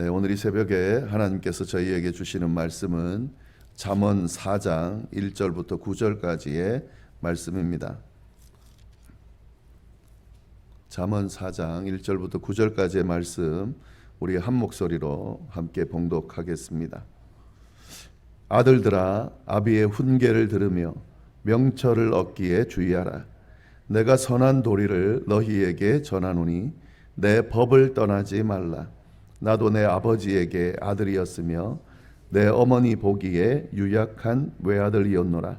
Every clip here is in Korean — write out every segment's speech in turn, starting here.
네, 오늘 이 새벽에 하나님께서 저희에게 주시는 말씀은 잠언 4장 1절부터 9절까지의 말씀입니다. 잠언 4장 1절부터 9절까지의 말씀 우리 한 목소리로 함께 봉독하겠습니다. 아들들아, 아비의 훈계를 들으며 명철을 얻기에 주의하라. 내가 선한 도리를 너희에게 전하노니 내 법을 떠나지 말라. 나도 내 아버지에게 아들이었으며 내 어머니 보기에 유약한 외아들이었노라.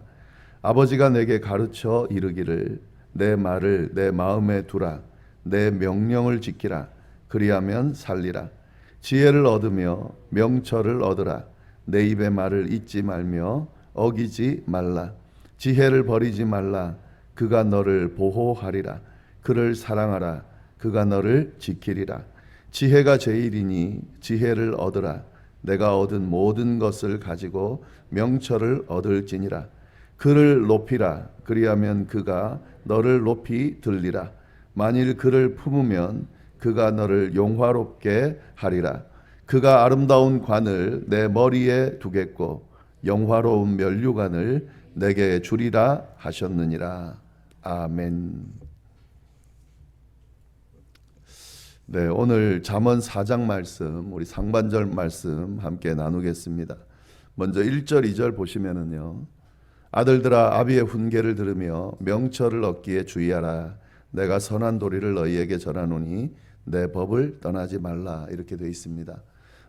아버지가 내게 가르쳐 이르기를 내 말을 내 마음에 두라. 내 명령을 지키라. 그리하면 살리라. 지혜를 얻으며 명철을 얻으라. 내 입의 말을 잊지 말며 어기지 말라. 지혜를 버리지 말라. 그가 너를 보호하리라. 그를 사랑하라. 그가 너를 지키리라. 지혜가 제일이니 지혜를 얻으라. 내가 얻은 모든 것을 가지고 명철을 얻을지니라. 그를 높이라. 그리하면 그가 너를 높이 들리라. 만일 그를 품으면 그가 너를 영화롭게 하리라. 그가 아름다운 관을 내 머리에 두겠고 영화로운 면류관을 내게 주리라 하셨느니라. 아멘. 네, 오늘 잠언 4장 말씀, 우리 상반절 말씀 함께 나누겠습니다. 먼저 1절, 2절 보시면은요. 아들들아, 아비의 훈계를 들으며 명철을 얻기에 주의하라. 내가 선한 도리를 너희에게 전하노니 내 법을 떠나지 말라. 이렇게 되어 있습니다.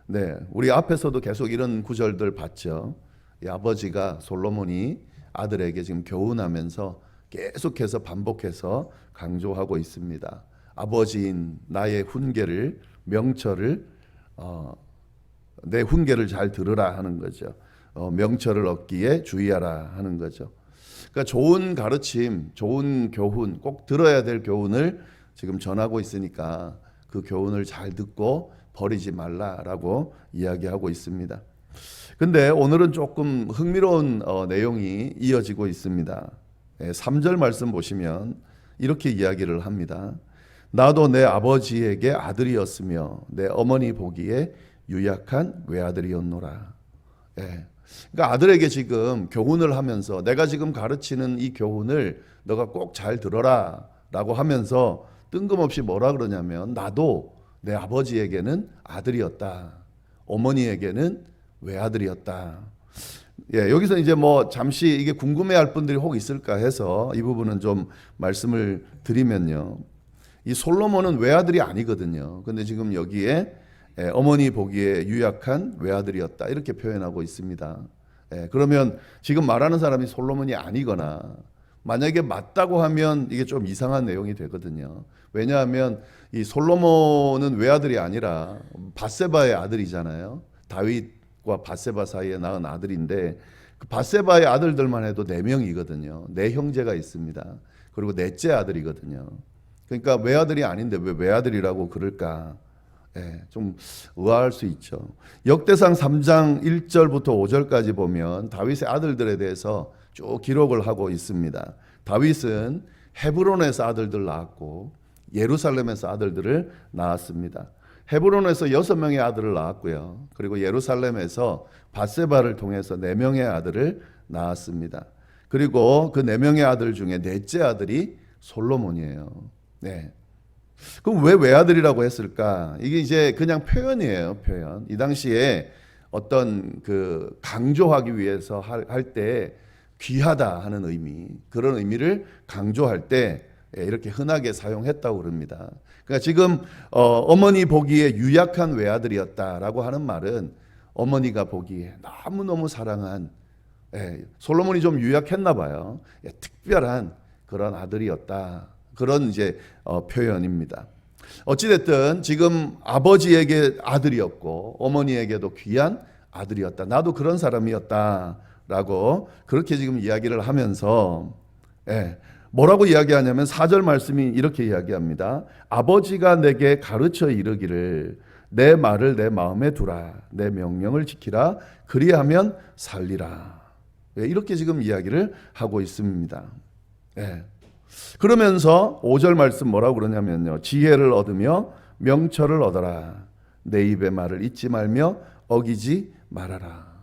네, 우리 앞에서도 계속 이런 구절들 봤죠. 이 아버지가 솔로몬이 아들에게 지금 교훈하면서 계속해서 반복해서 강조하고 있습니다. 아버지인 나의 훈계를, 명철을, 내 훈계를 잘 들으라 하는 거죠. 명철을 얻기에 주의하라 하는 거죠. 그러니까 좋은 가르침, 좋은 교훈, 꼭 들어야 될 교훈을 지금 전하고 있으니까 그 교훈을 잘 듣고 버리지 말라라고 이야기하고 있습니다. 근데 오늘은 조금 흥미로운 내용이 이어지고 있습니다. 3절 말씀 보시면 이렇게 이야기를 합니다. 나도 내 아버지에게 아들이었으며 내 어머니 보기에 유약한 외아들이었노라. 예. 그러니까 아들에게 지금 교훈을 하면서 내가 지금 가르치는 이 교훈을 너가 꼭 잘 들어라 라고 하면서 뜬금없이 뭐라 그러냐면 나도 내 아버지에게는 아들이었다. 어머니에게는 외아들이었다. 예, 여기서 이제 뭐 잠시 이게 궁금해할 분들이 혹 있을까 해서 이 부분은 좀 말씀을 드리면요. 이 솔로몬은 외아들이 아니거든요. 근데 지금 여기에 어머니 보기에 유약한 외아들이었다 이렇게 표현하고 있습니다. 그러면 지금 말하는 사람이 솔로몬이 아니거나 만약에 맞다고 하면 이게 좀 이상한 내용이 되거든요. 왜냐하면 이 솔로몬은 외아들이 아니라 밧세바의 아들이잖아요. 다윗과 밧세바 사이에 낳은 아들인데 그 밧세바의 아들들만 해도 4명이거든요. 4형제가 있습니다. 그리고 넷째 아들이거든요. 그러니까 외아들이 아닌데 왜 외아들이라고 그럴까? 좀 의아할 수 있죠. 역대상 3장 1절부터 5절까지 보면 다윗의 아들들에 대해서 쭉 기록을 하고 있습니다. 다윗은 헤브론에서 아들들 낳았고 예루살렘에서 아들들을 낳았습니다. 헤브론에서 6명의 아들을 낳았고요. 그리고 예루살렘에서 밧세바를 통해서 4명의 아들을 낳았습니다. 그리고 그 4명의 아들 중에 넷째 아들이 솔로몬이에요. 네. 그럼 왜 외아들이라고 했을까? 이게 이제 그냥 표현이에요, 표현. 이 당시에 어떤 그 강조하기 위해서 할 때 귀하다 하는 의미, 그런 의미를 강조할 때 이렇게 흔하게 사용했다고 그럽니다. 그러니까 지금 어머니 보기에 유약한 외아들이었다라고 하는 말은 어머니가 보기에 너무너무 사랑한, 솔로몬이 좀 유약했나 봐요. 특별한 그런 아들이었다. 그런 이제 표현입니다. 어찌됐든 지금 아버지에게 아들이었고 어머니에게도 귀한 아들이었다. 나도 그런 사람이었다라고 그렇게 지금 이야기를 하면서 뭐라고 이야기하냐면 4절 말씀이 이렇게 이야기합니다. 아버지가 내게 가르쳐 이르기를 내 말을 내 마음에 두라. 내 명령을 지키라. 그리하면 살리라. 이렇게 지금 이야기를 하고 있습니다. 그러면서 5절 말씀 뭐라고 그러냐면요. 지혜를 얻으며 명철을 얻어라. 내 입의 말을 잊지 말며 어기지 말아라.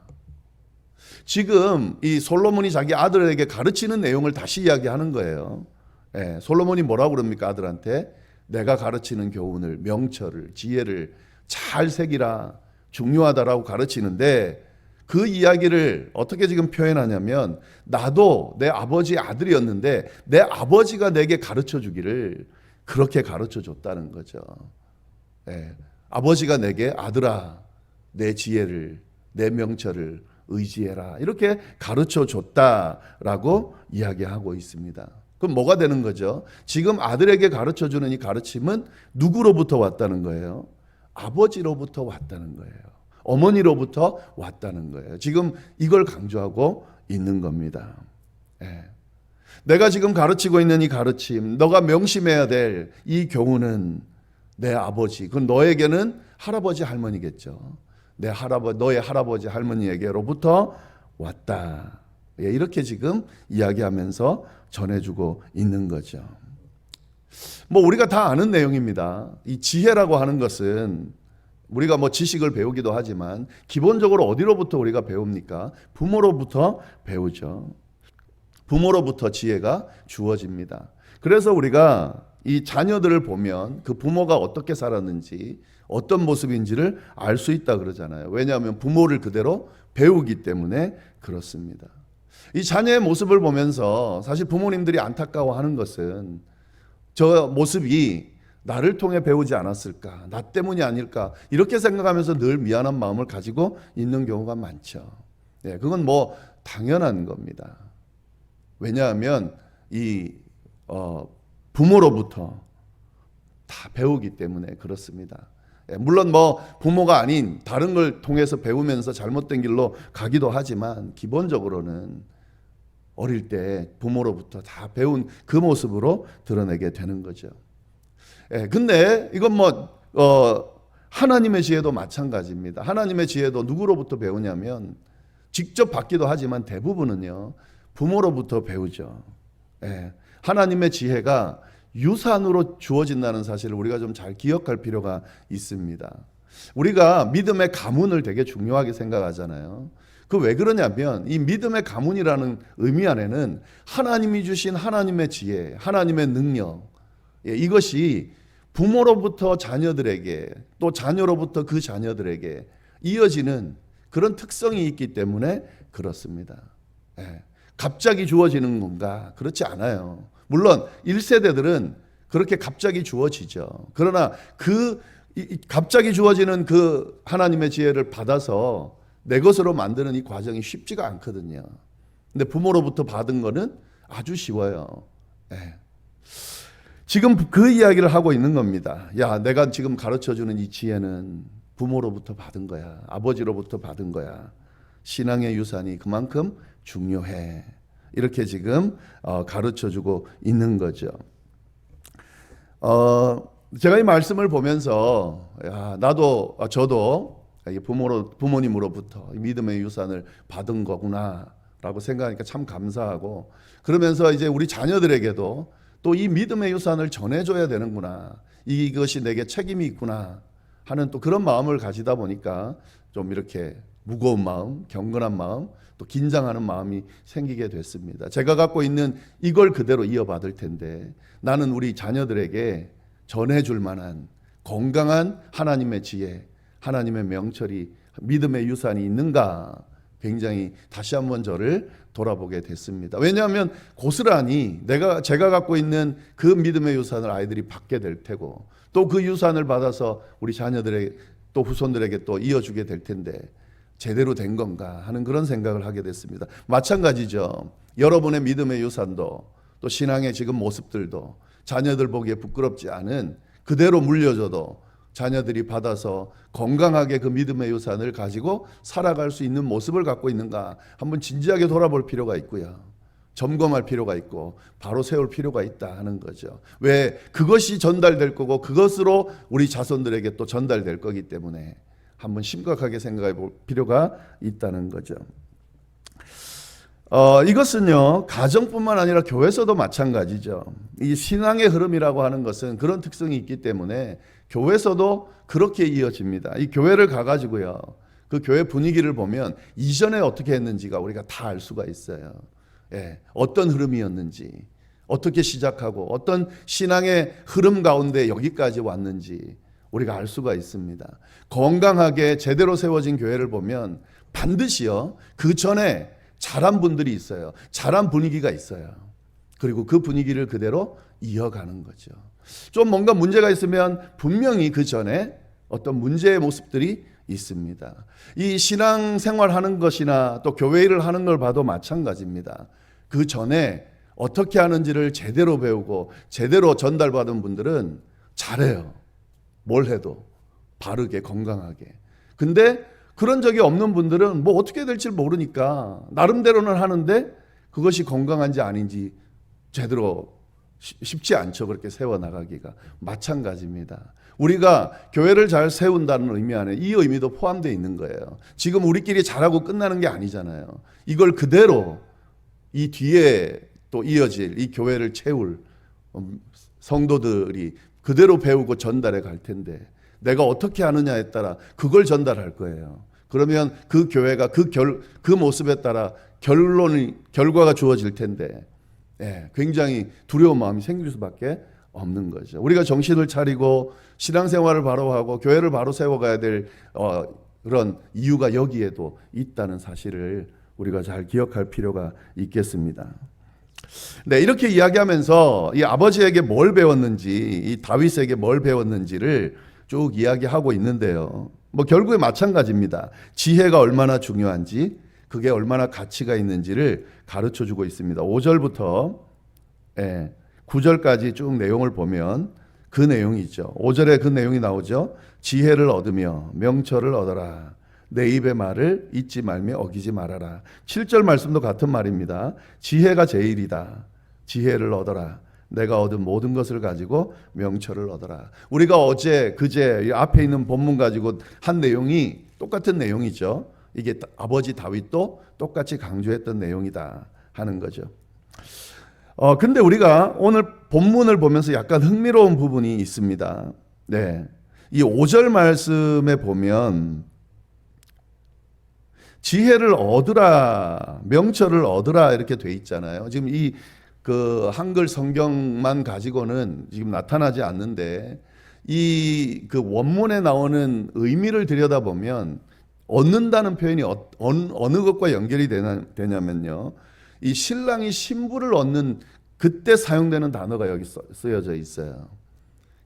지금 이 솔로몬이 자기 아들에게 가르치는 내용을 다시 이야기하는 거예요. 예, 솔로몬이 뭐라고 그럽니까? 아들한테 내가 가르치는 교훈을, 명철을, 지혜를 잘 새기라, 중요하다라고 가르치는데, 그 이야기를 어떻게 지금 표현하냐면, 나도 내 아버지의 아들이었는데 내 아버지가 내게 가르쳐 주기를 그렇게 가르쳐 줬다는 거죠. 예, 아버지가 내게 아들아, 내 지혜를, 내 명철을 의지해라, 이렇게 가르쳐 줬다라고 이야기하고 있습니다. 그럼 뭐가 되는 거죠? 지금 아들에게 가르쳐 주는 이 가르침은 누구로부터 왔다는 거예요? 아버지로부터 왔다는 거예요. 어머니로부터 왔다는 거예요. 지금 이걸 강조하고 있는 겁니다. 예. 내가 지금 가르치고 있는 이 가르침, 너가 명심해야 될 이 교훈은 내 아버지, 그건 너에게는 할아버지 할머니겠죠. 너의 할아버지 할머니에게로부터 왔다. 예, 이렇게 지금 이야기하면서 전해주고 있는 거죠. 뭐 우리가 다 아는 내용입니다. 이 지혜라고 하는 것은 우리가 뭐 지식을 배우기도 하지만 기본적으로 어디로부터 우리가 배웁니까? 부모로부터 배우죠. 부모로부터 지혜가 주어집니다. 그래서 우리가 이 자녀들을 보면 그 부모가 어떻게 살았는지, 어떤 모습인지를 알 수 있다 그러잖아요. 왜냐하면 부모를 그대로 배우기 때문에 그렇습니다. 이 자녀의 모습을 보면서 사실 부모님들이 안타까워하는 것은 저 모습이 나를 통해 배우지 않았을까, 나 때문이 아닐까, 이렇게 생각하면서 늘 미안한 마음을 가지고 있는 경우가 많죠. 예, 그건 뭐 당연한 겁니다. 왜냐하면 이 부모로부터 다 배우기 때문에 그렇습니다. 예, 물론 뭐 부모가 아닌 다른 걸 통해서 배우면서 잘못된 길로 가기도 하지만 기본적으로는 어릴 때 부모로부터 다 배운 그 모습으로 드러내게 되는 거죠. 예, 근데 이건 하나님의 지혜도 마찬가지입니다. 하나님의 지혜도 누구로부터 배우냐면 직접 받기도 하지만 대부분은요 부모로부터 배우죠. 예, 하나님의 지혜가 유산으로 주어진다는 사실을 우리가 좀 잘 기억할 필요가 있습니다. 우리가 믿음의 가문을 되게 중요하게 생각하잖아요. 그 왜 그러냐면 이 믿음의 가문이라는 의미 안에는 하나님이 주신 하나님의 지혜, 하나님의 능력, 예, 이것이 부모로부터 자녀들에게, 또 자녀로부터 그 자녀들에게 이어지는 그런 특성이 있기 때문에 그렇습니다. 예, 갑자기 주어지는 건가? 그렇지 않아요. 물론 1세대들은 그렇게 갑자기 주어지죠. 그러나 갑자기 주어지는 그 하나님의 지혜를 받아서 내 것으로 만드는 이 과정이 쉽지가 않거든요. 근데 부모로부터 받은 거는 아주 쉬워요. 예. 지금 그 이야기를 하고 있는 겁니다. 야, 내가 지금 가르쳐주는 이 지혜는 부모로부터 받은 거야. 아버지로부터 받은 거야. 신앙의 유산이 그만큼 중요해. 이렇게 지금 가르쳐주고 있는 거죠. 제가 이 말씀을 보면서 야, 저도 부모님으로부터 믿음의 유산을 받은 거구나라고 생각하니까 참 감사하고, 그러면서 이제 우리 자녀들에게도 또 이 믿음의 유산을 전해줘야 되는구나, 이것이 내게 책임이 있구나 하는 또 그런 마음을 가지다 보니까 좀 이렇게 무거운 마음, 경건한 마음, 또 긴장하는 마음이 생기게 됐습니다. 제가 갖고 있는 이걸 그대로 이어받을 텐데 나는 우리 자녀들에게 전해줄 만한 건강한 하나님의 지혜, 하나님의 명철이, 믿음의 유산이 있는가, 굉장히 다시 한번 저를 돌아보게 됐습니다. 왜냐하면 고스란히 제가 갖고 있는 그 믿음의 유산을 아이들이 받게 될 테고, 또 그 유산을 받아서 우리 자녀들에게 또 후손들에게 또 이어주게 될 텐데 제대로 된 건가 하는 그런 생각을 하게 됐습니다. 마찬가지죠. 여러분의 믿음의 유산도 또 신앙의 지금 모습들도 자녀들 보기에 부끄럽지 않은 그대로 물려줘도 자녀들이 받아서 건강하게 그 믿음의 유산을 가지고 살아갈 수 있는 모습을 갖고 있는가 한번 진지하게 돌아볼 필요가 있고요. 점검할 필요가 있고 바로 세울 필요가 있다 하는 거죠. 왜? 그것이 전달될 거고 그것으로 우리 자손들에게 또 전달될 거기 때문에 한번 심각하게 생각해 볼 필요가 있다는 거죠. 이것은요, 가정뿐만 아니라 교회에서도 마찬가지죠. 이 신앙의 흐름이라고 하는 것은 그런 특성이 있기 때문에 교회에서도 그렇게 이어집니다. 이 교회를 가가지고요, 그 교회 분위기를 보면 이전에 어떻게 했는지가 우리가 다 알 수가 있어요. 예, 어떤 흐름이었는지, 어떻게 시작하고 어떤 신앙의 흐름 가운데 여기까지 왔는지 우리가 알 수가 있습니다. 건강하게 제대로 세워진 교회를 보면 반드시요, 그 전에 자란 분들이 있어요. 자란 분위기가 있어요. 그리고 그 분위기를 그대로 이어가는 거죠. 좀 뭔가 문제가 있으면 분명히 그 전에 어떤 문제의 모습들이 있습니다. 이 신앙생활 하는 것이나 또 교회 일을 하는 걸 봐도 마찬가지입니다. 그 전에 어떻게 하는지를 제대로 배우고 제대로 전달받은 분들은 잘해요. 뭘 해도 바르게 건강하게. 근데 그런 적이 없는 분들은 뭐 어떻게 될지 모르니까 나름대로는 하는데 그것이 건강한지 아닌지 제대로 쉽지 않죠. 그렇게 세워나가기가. 마찬가지입니다. 우리가 교회를 잘 세운다는 의미 안에 이 의미도 포함되어 있는 거예요. 지금 우리끼리 잘하고 끝나는 게 아니잖아요. 이걸 그대로 이 뒤에 또 이어질 이 교회를 채울 성도들이 그대로 배우고 전달해 갈 텐데 내가 어떻게 하느냐에 따라 그걸 전달할 거예요. 그러면 그 교회가 그 모습에 따라 결과가 주어질 텐데 굉장히 두려운 마음이 생길 수밖에 없는 거죠. 우리가 정신을 차리고 신앙생활을 바로 하고 교회를 바로 세워가야 될 그런 이유가 여기에도 있다는 사실을 우리가 잘 기억할 필요가 있겠습니다. 네, 이렇게 이야기하면서 이 아버지에게 뭘 배웠는지, 이 다윗에게 뭘 배웠는지를 쭉 이야기하고 있는데요. 뭐 결국에 마찬가지입니다. 지혜가 얼마나 중요한지, 그게 얼마나 가치가 있는지를 가르쳐 주고 있습니다. 5절부터 9절까지 쭉 내용을 보면 그 내용이 있죠. 5절에 그 내용이 나오죠. 지혜를 얻으며 명철을 얻어라. 내 입의 말을 잊지 말며 어기지 말아라. 7절 말씀도 같은 말입니다. 지혜가 제일이다. 지혜를 얻어라. 내가 얻은 모든 것을 가지고 명철을 얻어라. 우리가 어제 그제 앞에 있는 본문 가지고 한 내용이 똑같은 내용이죠. 이게 아버지 다윗도 똑같이 강조했던 내용이다 하는 거죠. 근데 우리가 오늘 본문을 보면서 약간 흥미로운 부분이 있습니다. 네. 이 5절 말씀에 보면 지혜를 얻으라, 명철을 얻으라 이렇게 돼 있잖아요. 지금 이 그 한글 성경만 가지고는 지금 나타나지 않는데 이 그 원문에 나오는 의미를 들여다보면 얻는다는 표현이 어느 것과 연결이 되냐면요. 이 신랑이 신부를 얻는 그때 사용되는 단어가 여기 쓰여져 있어요.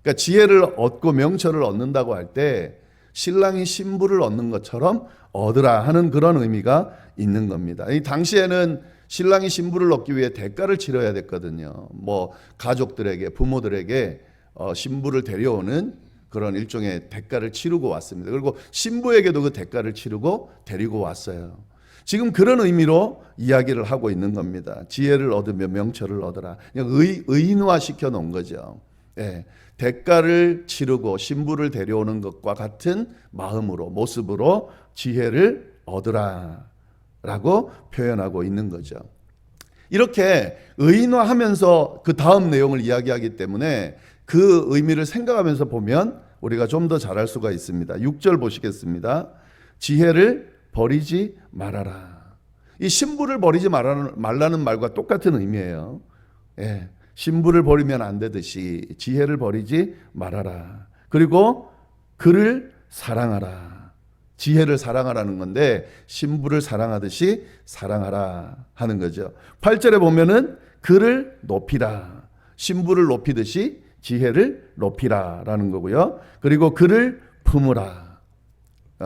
그러니까 지혜를 얻고 명철을 얻는다고 할 때 신랑이 신부를 얻는 것처럼 얻으라 하는 그런 의미가 있는 겁니다. 이 당시에는 신랑이 신부를 얻기 위해 대가를 치러야 됐거든요. 뭐 가족들에게, 부모들에게 신부를 데려오는 그런 일종의 대가를 치르고 왔습니다. 그리고 신부에게도 그 대가를 치르고 데리고 왔어요. 지금 그런 의미로 이야기를 하고 있는 겁니다. 지혜를 얻으며 명철을 얻어라. 그냥 의인화 시켜 놓은 거죠. 대가를 치르고 신부를 데려오는 것과 같은 마음으로, 모습으로 지혜를 얻으라 라고 표현하고 있는 거죠. 이렇게 의인화하면서 그 다음 내용을 이야기하기 때문에 그 의미를 생각하면서 보면 우리가 좀 더 잘할 수가 있습니다. 6절 보시겠습니다. 지혜를 버리지 말아라. 이 신부를 버리지 말라는 말과 똑같은 의미예요. 신부를 버리면 안 되듯이 지혜를 버리지 말아라. 그리고 그를 사랑하라. 지혜를 사랑하라는 건데 신부를 사랑하듯이 사랑하라 하는 거죠. 8절에 보면은 그를 높이라. 신부를 높이듯이 지혜를 높이라라는 거고요. 그리고 그를 품으라.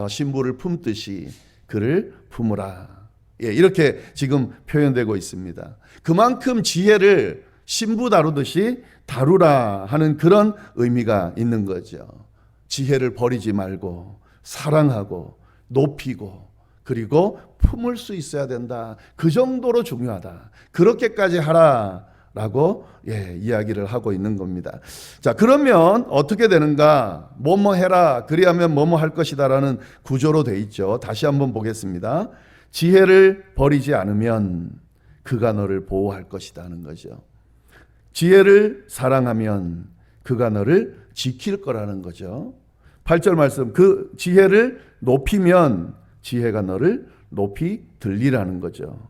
신부를 품듯이 그를 품으라. 이렇게 지금 표현되고 있습니다. 그만큼 지혜를 신부 다루듯이 다루라 하는 그런 의미가 있는 거죠. 지혜를 버리지 말고 사랑하고 높이고 그리고 품을 수 있어야 된다. 그 정도로 중요하다. 그렇게까지 하라라고 이야기를 하고 있는 겁니다. 자, 그러면 어떻게 되는가? 뭐뭐 해라. 그리하면 뭐뭐 할 것이다라는 구조로 돼 있죠. 다시 한번 보겠습니다. 지혜를 버리지 않으면 그가 너를 보호할 것이다 하는 거죠. 지혜를 사랑하면 그가 너를 지킬 거라는 거죠. 8절 말씀, 그 지혜를 높이면 지혜가 너를 높이 들리라는 거죠.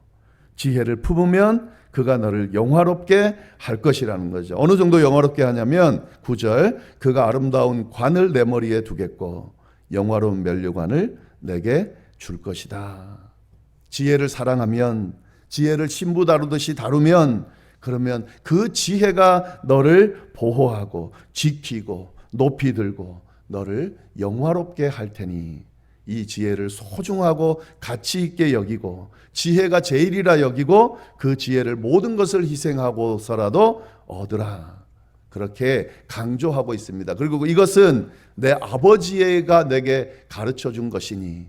지혜를 품으면 그가 너를 영화롭게 할 것이라는 거죠. 어느 정도 영화롭게 하냐면 9절, 그가 아름다운 관을 내 머리에 두겠고 영화로운 면류관을 내게 줄 것이다. 지혜를 사랑하면, 지혜를 신부 다루듯이 다루면, 그러면 그 지혜가 너를 보호하고 지키고 높이 들고 너를 영화롭게 할 테니 이 지혜를 소중하고 가치 있게 여기고 지혜가 제일이라 여기고 그 지혜를 모든 것을 희생하고서라도 얻으라. 그렇게 강조하고 있습니다. 그리고 이것은 내 아버지가 내게 가르쳐 준 것이니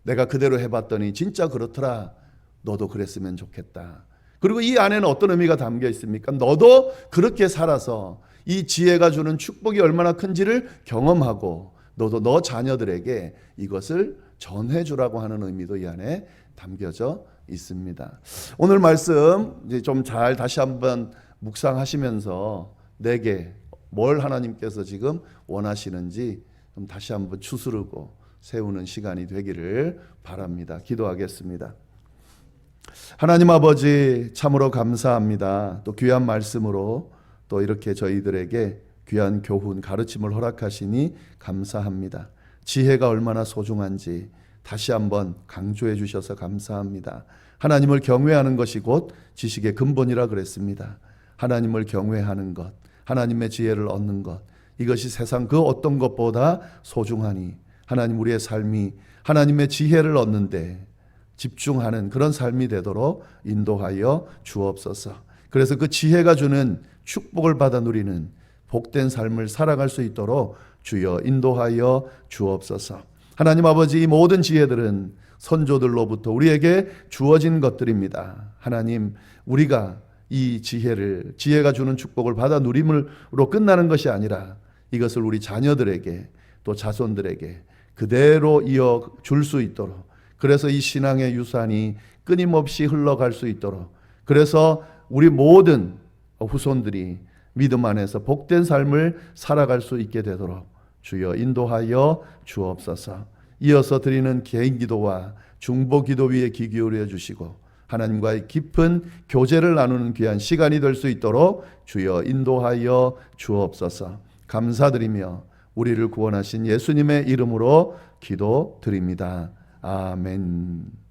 내가 그대로 해봤더니 진짜 그렇더라. 너도 그랬으면 좋겠다. 그리고 이 안에는 어떤 의미가 담겨 있습니까? 너도 그렇게 살아서 이 지혜가 주는 축복이 얼마나 큰지를 경험하고 너도 너 자녀들에게 이것을 전해주라고 하는 의미도 이 안에 담겨져 있습니다. 오늘 말씀 이제 좀 잘 다시 한번 묵상하시면서 내게 뭘 하나님께서 지금 원하시는지 좀 다시 한번 추스르고 세우는 시간이 되기를 바랍니다. 기도하겠습니다. 하나님 아버지, 참으로 감사합니다. 또 귀한 말씀으로 또 이렇게 저희들에게 귀한 교훈, 가르침을 허락하시니 감사합니다. 지혜가 얼마나 소중한지 다시 한번 강조해 주셔서 감사합니다. 하나님을 경외하는 것이 곧 지식의 근본이라 그랬습니다. 하나님을 경외하는 것, 하나님의 지혜를 얻는 것, 이것이 세상 그 어떤 것보다 소중하니 하나님, 우리의 삶이 하나님의 지혜를 얻는데 집중하는 그런 삶이 되도록 인도하여 주옵소서. 그래서 그 지혜가 주는 축복을 받아 누리는 복된 삶을 살아갈 수 있도록 주여 인도하여 주옵소서. 하나님 아버지, 이 모든 지혜들은 선조들로부터 우리에게 주어진 것들입니다. 하나님, 우리가 이 지혜가 주는 축복을 받아 누림으로 끝나는 것이 아니라 이것을 우리 자녀들에게 또 자손들에게 그대로 이어 줄 수 있도록, 그래서 이 신앙의 유산이 끊임없이 흘러갈 수 있도록, 그래서 우리 모든 후손들이 믿음 안에서 복된 삶을 살아갈 수 있게 되도록 주여 인도하여 주옵소서. 이어서 드리는 개인 기도와 중보 기도 위에 귀 기울여 주시고 하나님과의 깊은 교제를 나누는 귀한 시간이 될 수 있도록 주여 인도하여 주옵소서. 감사드리며 우리를 구원하신 예수님의 이름으로 기도드립니다. 아멘.